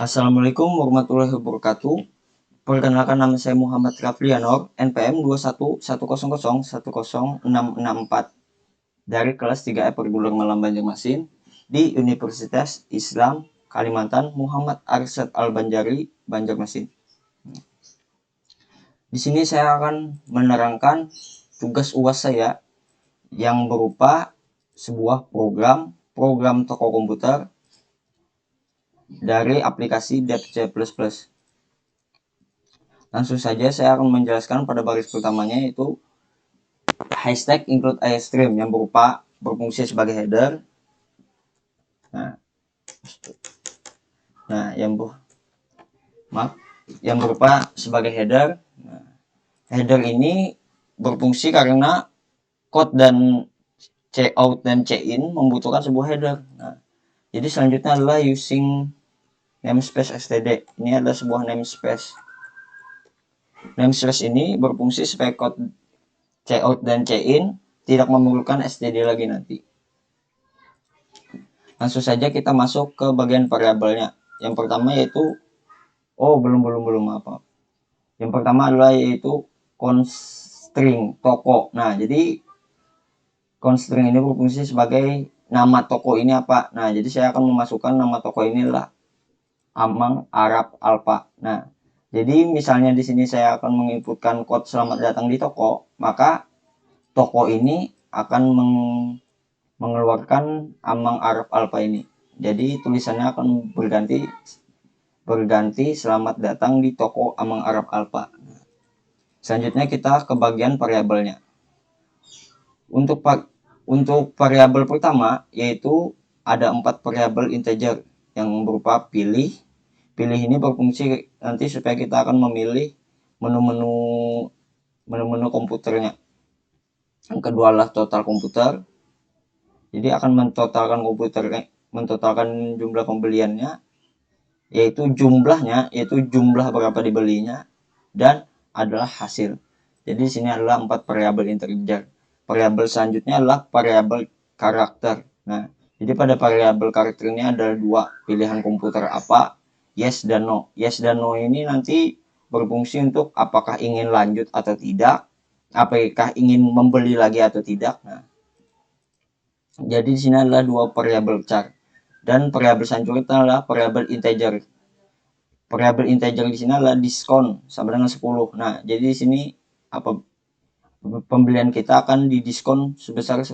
Assalamualaikum warahmatullahi wabarakatuh. Perkenalkan, nama saya Muhammad Raflianor, NPM 211001064 dari kelas 3E Perguruan Malam Banjarmasin di Universitas Islam Kalimantan Muhammad Arsyad Al-Banjari, Banjarmasin. Di sini saya akan menerangkan tugas UAS saya yang berupa sebuah program toko komputer dari aplikasi DevC++. Langsung saja saya akan menjelaskan pada baris pertamanya, yaitu hashtag include iStream yang berfungsi sebagai header. Nah, yang berupa sebagai header. Header ini berfungsi karena code dan cout dan cin membutuhkan sebuah header. Jadi selanjutnya adalah using namespace std. Ini adalah sebuah namespace. Namespace ini berfungsi supaya code cout dan cin tidak memerlukan std lagi nanti. Langsung saja kita masuk ke bagian variabelnya. Yang pertama yaitu belum apa. Yang pertama adalah yaitu constring toko. Nah, jadi constring ini berfungsi sebagai nama toko ini apa. Nah, jadi saya akan memasukkan nama toko ini adalah Amang Arab Alfa. Nah, jadi misalnya di sini saya akan menginputkan kode selamat datang di toko, maka toko ini akan mengeluarkan Amang Arab Alfa ini. Jadi tulisannya akan berganti selamat datang di toko Amang Arab Alfa. Selanjutnya kita ke bagian variabelnya. Untuk variabel pertama yaitu ada 4 variabel integer yang berupa pilih. Pilih ini berfungsi nanti supaya kita akan memilih menu-menu komputernya. Yang kedua adalah total komputer. Jadi akan mentotalkan jumlah pembeliannya, yaitu jumlah berapa dibelinya, dan adalah hasil. Jadi di sini adalah 4 variabel integer. Variabel selanjutnya adalah variabel karakter. Nah, jadi pada variabel karakter ini ada 2 pilihan komputer apa, yes dan no. Yes dan no ini nanti berfungsi untuk apakah ingin lanjut atau tidak, apakah ingin membeli lagi atau tidak. Nah, jadi di sini adalah 2 variabel char. Dan variabel selanjutnya adalah variabel integer. Variabel integer di sini adalah diskon sama dengan 10. Nah, jadi di sini pembelian kita akan didiskon sebesar 10%.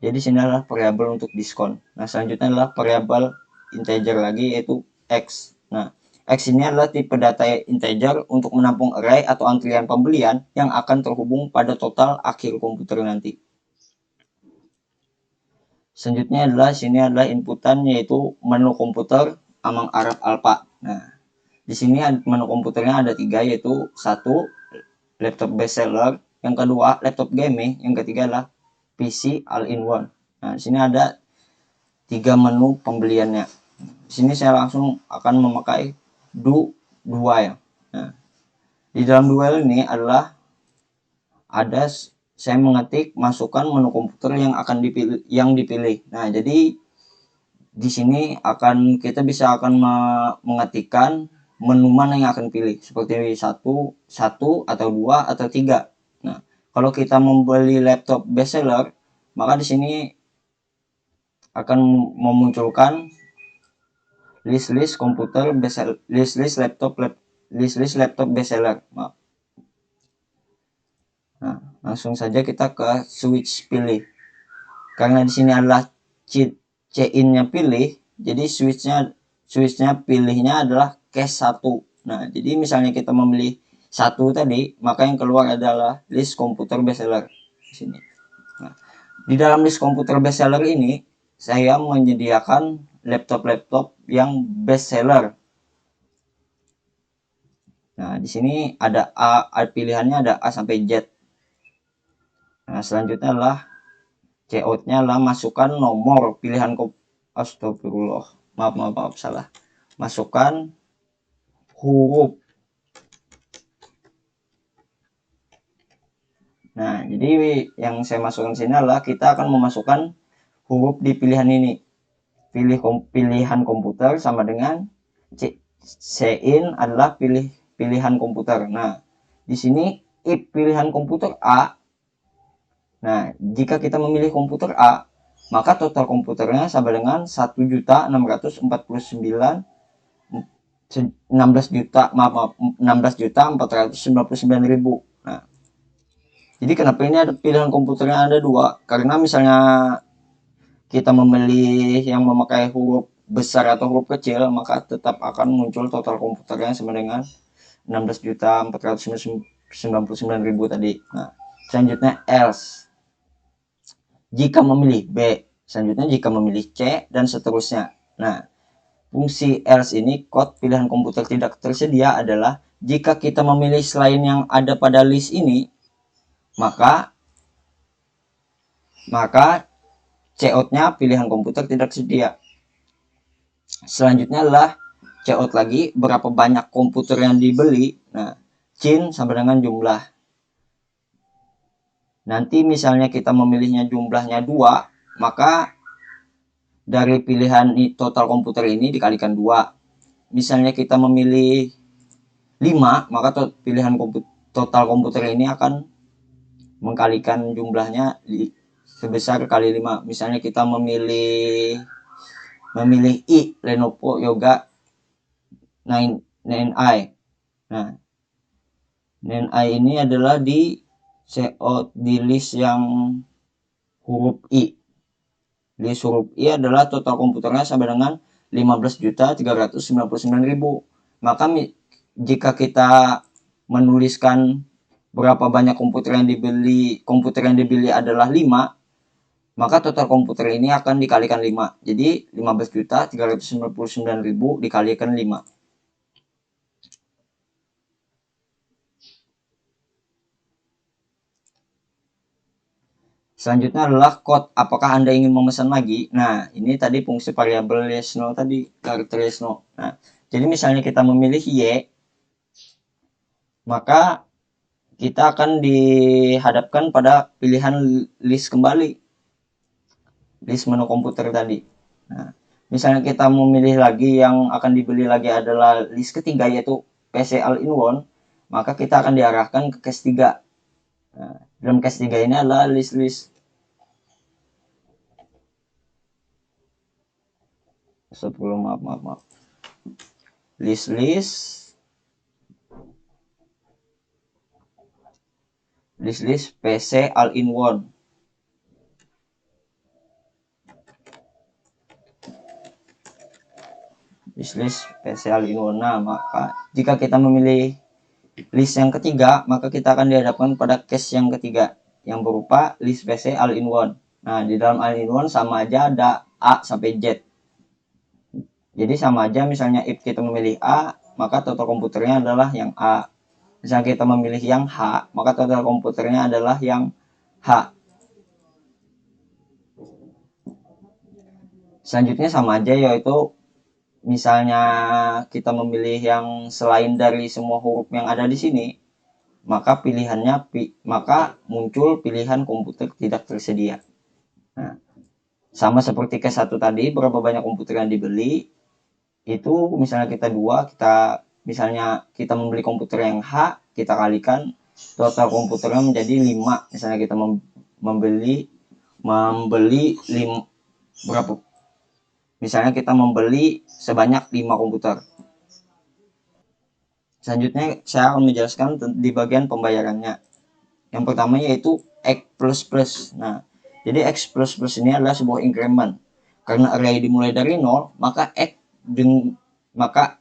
Jadi sini adalah variabel untuk diskon. Nah, selanjutnya adalah variabel integer lagi, yaitu x. Nah, x ini adalah tipe data integer untuk menampung array atau antrian pembelian yang akan terhubung pada total akhir komputer nanti. Selanjutnya adalah sini adalah inputan, yaitu menu komputer Amang Arab Alpha. Nah, di sini menu komputernya ada 3, yaitu 1 laptop bestseller, yang kedua laptop gaming, yang ketiga adalah PC all-in-one. Nah, di sini ada 3 menu pembeliannya. Di sini saya langsung akan memakai dual. Nah, di dalam dual ini adalah saya mengetik masukkan menu komputer yang dipilih. Nah, jadi di sini kita bisa akan mengetikkan menu mana yang akan pilih, seperti satu atau 2 atau 3. Nah, kalau kita membeli laptop bestseller, maka di sini akan memunculkan list laptop bestseller. Nah, langsung saja kita ke switch pilih. Karena di sini adalah cin-nya pilih, jadi switchnya pilihnya adalah case 1. Nah, jadi misalnya kita memilih 1 tadi, maka yang keluar adalah list komputer bestseller di sini. Nah, di dalam list komputer bestseller ini saya menyediakan laptop yang bestseller. Nah, di sini ada pilihannya ada A sampai Z. Nah, selanjutnya adalah cout-nya adalah masukkan nomor pilihan astagfirullah. Maaf, salah. Masukkan huruf. Nah, jadi yang saya masukkan sini adalah kita akan memasukkan huruf di pilihan ini. pilihan komputer sama dengan Cin adalah pilihan komputer. Nah, di sini if pilihan komputer A. Nah, jika kita memilih komputer A, maka total komputernya sama dengan 1.699.000. Nah, jadi kenapa ini ada pilihan komputernya ada dua? Karena misalnya kita memilih yang memakai huruf besar atau huruf kecil, maka tetap akan muncul total komputernya sama dengan 16.499.000 tadi. Nah, selanjutnya else. Jika memilih B, selanjutnya jika memilih C, dan seterusnya. Nah, fungsi else ini, kod pilihan komputer tidak tersedia, adalah jika kita memilih selain yang ada pada list ini, maka cout-nya pilihan komputer tidak tersedia. Selanjutnya adalah cout lagi berapa banyak komputer yang dibeli. Nah, cin sama dengan jumlah. Nanti misalnya kita memilihnya jumlahnya 2, maka dari pilihan total komputer ini dikalikan 2. Misalnya kita memilih 5, maka pilihan total komputer ini akan mengkalikan jumlahnya sebesar kali 5. Misalnya kita memilih I Lenovo Yoga 9i. Nah, 9i ini adalah di list yang huruf I. List huruf I adalah total komputernya sama dengan 15.399.000. Maka jika kita menuliskan berapa banyak komputer yang dibeli adalah 5, maka total komputer ini akan dikalikan 5. Jadi 15.399.000 dikalikan 5. Selanjutnya adalah code. Apakah Anda ingin memesan lagi? Nah, ini tadi fungsi variabel yes no tadi, karakter yes no. Nah, jadi misalnya kita memilih Y, maka kita akan dihadapkan pada pilihan list kembali. List menu komputer tadi. Nah, misalnya kita memilih lagi yang akan dibeli lagi adalah list ketiga, yaitu PC All-in-One, maka kita akan diarahkan ke case 3. Nah, dalam case 3 ini adalah list-list. Maaf. List PC All-in-One. List PC All-in-One. Nah, maka jika kita memilih list yang ketiga, maka kita akan dihadapkan pada case yang ketiga, yang berupa list PC All-in-One. Nah, di dalam All-in-One sama aja ada A sampai Z. Jadi sama aja, misalnya if kita memilih A, maka total komputernya adalah yang A. Misalnya kita memilih yang H, maka total komputernya adalah yang H. Selanjutnya sama aja, yaitu misalnya kita memilih yang selain dari semua huruf yang ada di sini, maka maka muncul pilihan komputer tidak tersedia. Nah, sama seperti case 1 tadi, berapa banyak komputer yang dibeli, itu misalnya misalnya kita membeli komputer yang H, kita kalikan total komputernya menjadi 5. Misalnya kita membeli 5, berapa? Misalnya kita membeli sebanyak 5 komputer. Selanjutnya saya akan menjelaskan di bagian pembayarannya. Yang pertama yaitu X++. Nah, jadi X++ ini adalah sebuah increment. Karena array dimulai dari 0, maka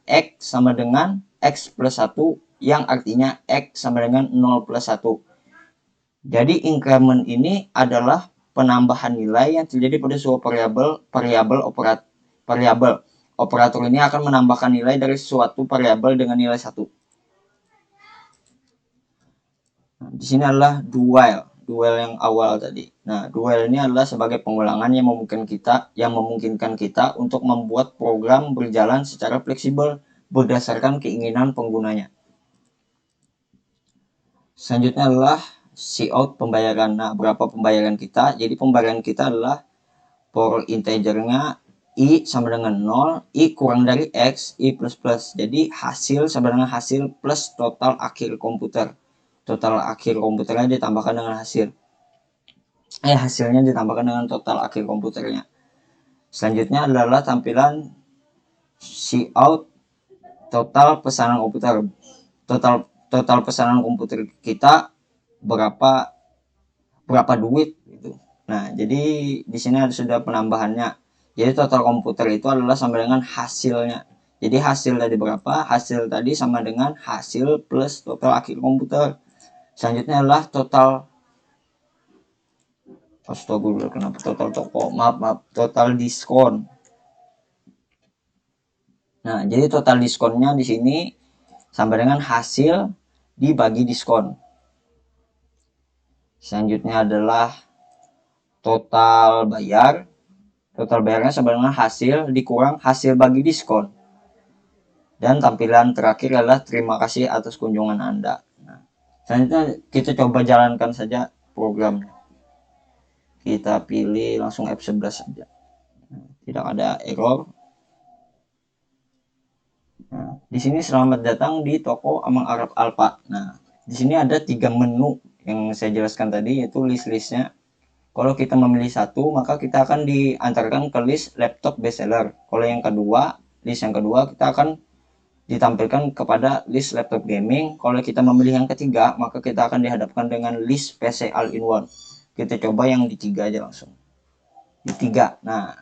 X sama dengan X plus 1, yang artinya X sama dengan 0 plus 1. Jadi increment ini adalah penambahan nilai yang terjadi pada suatu variabel. Operator ini akan menambahkan nilai dari suatu variabel dengan nilai 1. Nah, di sini adalah dual yang awal tadi. Nah, dual ini adalah sebagai pengulangan yang memungkinkan kita untuk membuat program berjalan secara fleksibel berdasarkan keinginan penggunanya. Selanjutnya adalah cout pembayaran. Nah, berapa pembayaran kita? Jadi pembayaran kita adalah for integernya I sama dengan 0, I kurang dari X, I plus plus. Jadi hasil sama dengan hasil plus total akhir komputer. Total akhir komputernya ditambahkan dengan hasil. Hasilnya ditambahkan dengan total akhir komputernya. Selanjutnya adalah tampilan cout total pesanan komputer. Total pesanan komputer kita berapa duit gitu. Nah, jadi di sini ada sudah penambahannya. Jadi total komputer itu adalah sama dengan hasilnya. Jadi hasil tadi berapa? Hasil tadi sama dengan hasil plus total akhir komputer. Selanjutnya adalah total Astagfirullah, kenapa total toko? Maaf, total diskon. Nah, jadi total diskonnya di sini sama dengan hasil dibagi diskon. Selanjutnya adalah total bayar. Total bayarnya sama dengan hasil dikurang hasil bagi diskon. Dan tampilan terakhir adalah terima kasih atas kunjungan Anda. Nah, selanjutnya kita coba jalankan saja programnya. Kita pilih langsung F11 saja. Nah, tidak ada error. Nah, di sini selamat datang di toko Amang Arab Alfa. Nah, di sini ada 3 menu yang saya jelaskan tadi, yaitu list-listnya. Kalau kita memilih satu, maka kita akan diantarkan ke list laptop bestseller. Kalau yang kedua, list yang kedua kita akan ditampilkan kepada list laptop gaming. Kalau kita memilih yang ketiga, maka kita akan dihadapkan dengan list PC all-in-one. Kita coba yang di 3 aja langsung. Di 3. Nah,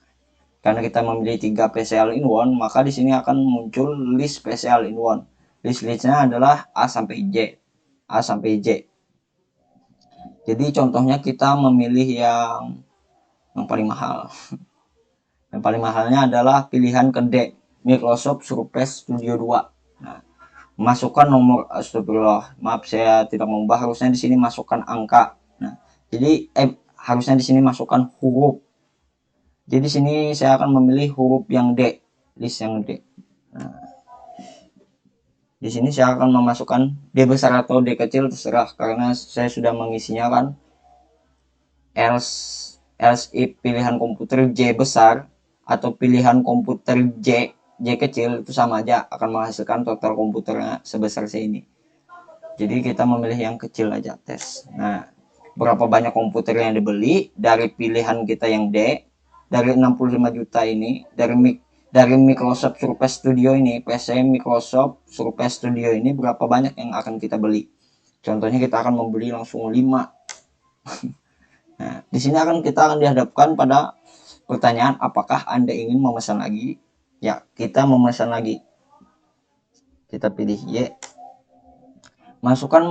karena kita memilih 3 PC all-in-one, maka di sini akan muncul list PC all-in-one. List-listnya adalah A sampai J. A sampai J. Jadi contohnya kita memilih yang paling mahal. Yang paling mahalnya adalah pilihan ke D, Microsoft Surface Studio 2. Nah, masukkan nomor, astagfirullah, maaf saya tidak mengubah, harusnya di sini masukkan angka. Nah, jadi harusnya di sini masukkan huruf. Jadi sini saya akan memilih huruf yang D, list yang D. Nah, di sini saya akan memasukkan D besar atau D kecil terserah, karena saya sudah mengisinya kan. Else if pilihan komputer J besar atau pilihan komputer J kecil itu sama aja, akan menghasilkan total komputernya sebesar ini. Jadi kita memilih yang kecil aja tes. Nah, berapa banyak komputer yang dibeli dari pilihan kita yang D, dari 65 juta ini, dari Microsoft Surface Studio ini, PC Microsoft Surface Studio ini berapa banyak yang akan kita beli. Contohnya kita akan membeli langsung 5. Nah, di sini kita akan dihadapkan pada pertanyaan, apakah Anda ingin memesan lagi? Ya, kita memesan lagi. Kita pilih Y. Masukkan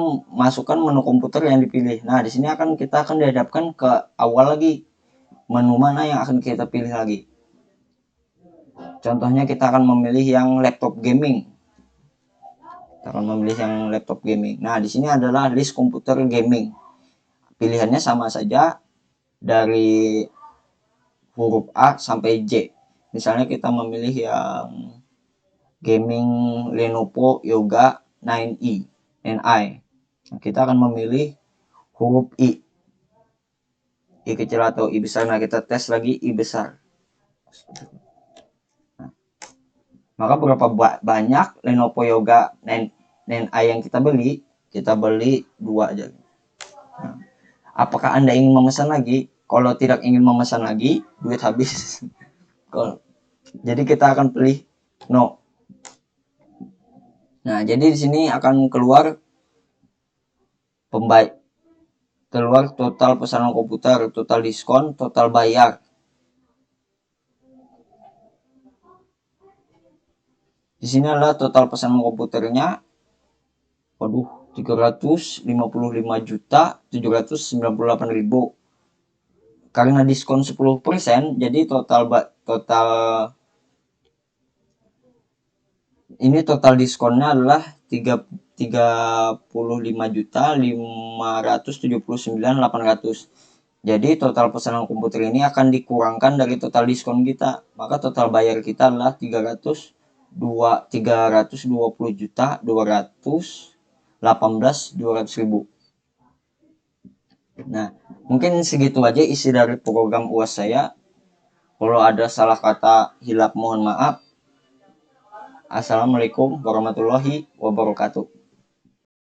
menu komputer yang dipilih. Nah, di sini kita akan dihadapkan ke awal lagi. Menu mana yang akan kita pilih lagi? Contohnya kita akan memilih yang laptop gaming. Kita akan memilih yang laptop gaming. Nah, di sini adalah list komputer gaming. Pilihannya sama saja dari huruf A sampai J. Misalnya kita memilih yang gaming Lenovo Yoga 9i. Nah, kita akan memilih huruf I. I kecil atau I besar. Nah, kita tes lagi I besar. Nah, maka berapa banyak Lenovo Yoga 9i yang kita beli? Kita beli 2 aja. Nah, apakah Anda ingin memesan lagi? Kalau tidak ingin memesan lagi, duit habis. Jadi kita akan pilih no. Nah, jadi di sini akan keluar total pesanan komputer, total diskon, total bayar. Di sini adalah total pesanan komputernya. Waduh, 355.798.000. Karena diskon 10%, jadi total diskonnya adalah 35.579.800. Jadi total pesanan komputer ini akan dikurangkan dari total diskon kita. Maka total bayar kita adalah 320.218.200.000. Nah, mungkin segitu aja isi dari program UAS saya. Kalau ada salah kata hilap mohon maaf. Assalamualaikum warahmatullahi wabarakatuh.